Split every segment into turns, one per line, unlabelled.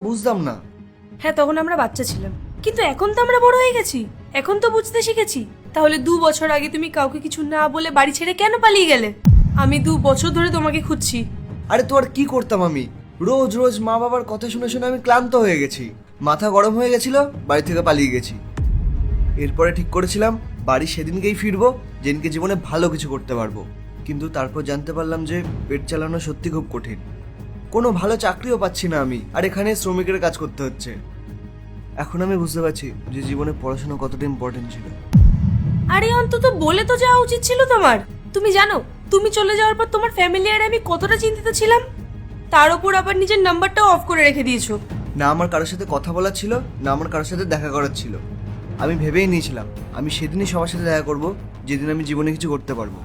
বুঝতাম না।
হ্যাঁ, তখন আমরা বাচ্চা ছিলাম, কিন্তু এখন তো আমরা বড় হয়ে গেছি, এখন তো বুঝতে শিখেছি। তাহলে 2 বছর আগে তুমি কাউকে কিছু না বলে বাড়ি ছেড়ে কেন পালিয়ে গেলে? আমি 2 বছর ধরে তোমাকে খুঁজছি।
আরে তো আর কি করতাম আমি, রোজ রোজ মা বাবার কথা শুনে শুনে আমি ক্লান্ত হয়ে গেছি, মাথা গরম হয়ে গেছিল, বাড়ি থেকে পালিয়ে গেছি। এরপরে ঠিক করেছিলাম বাড়ি সেদিনকেই ফিরবো যেদিনকে জীবনে ভালো কিছু করতে পারবো। কিন্তু তারপর জানতে পারলাম যে পেট চালানো সত্যি খুব কঠিন, কোনো ভালো চাকরিও পাচ্ছি না আমি, আর এখানে শ্রমিকের কাজ করতে হচ্ছে। এখন আমি বুঝতে পারছি যে জীবনে পড়াশোনা কতটা ইম্পর্টেন্ট ছিল।
আরে অন্তত বলে তো যাওয়া উচিত ছিল তোমার। তুমি জানো তুমি চলে যাওয়ার পর তোমার ফ্যামিলি আর আমি কতটা চিন্তিত ছিলাম। তার উপর আবার নিজের নাম্বারটাও অফ করে রেখে দিয়েছো।
না আমার কারোর সাথে কথা বলার ছিল, না আমার কারোর সাথে দেখা করার ছিল। আমি ভেবেই নিয়েছিলাম আমি সেদিনই সবার সাথে দেখা করব যেদিন আমি জীবনে কিছু করতে পারবো।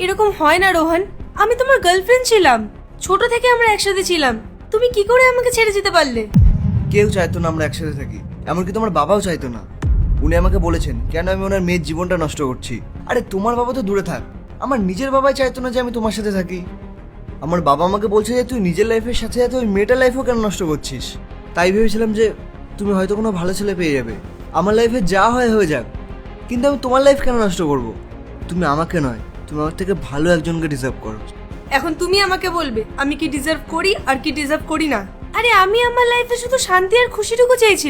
এরকম হয় না রোহন, আমি তোমার গার্লফ্রেন্ড ছিলাম, ছোট থেকে আমরা একসাথে ছিলাম। তুমি কি করে আমাকে ছেড়ে যেতে পারলে?
কেউ চাইতো না আমরা একসাথে থাকি, এমনকি তোমার বাবাও চাইতো না। উনি আমাকে বলেছেন কেন আমি ওনার মেয়ের জীবনটা নষ্ট করছি। আরে তোমার বাবা তো দূরে থাক, আমার নিজের বাবাই চাইতো না যে আমি তোমার সাথে থাকি। আমার বাবা আমাকে বলছে যে তুই নিজের লাইফের সাথে সাথে ওই মেয়েটার লাইফও কেন নষ্ট করছিস। তাই ভেবেছিলাম যে তুমি হয়তো কোনো ভালো ছেলে পেয়ে যাবে, আমার লাইফে যা হয় হয়ে যাক, কিন্তু আমি তোমার লাইফ কেন নষ্ট করব? তুমি আমাকে নয়, তুমি আমার থেকে ভালো একজনকে ডিজার্ভ করো।
এখন তুমি আমাকে বলবে আমি কি ডিজার্ভ করি আর কি ডিজার্ভ করি না। আরে আমি আমার লাইফে শুধু শান্তি আর খুশিটুকু চেয়েছি।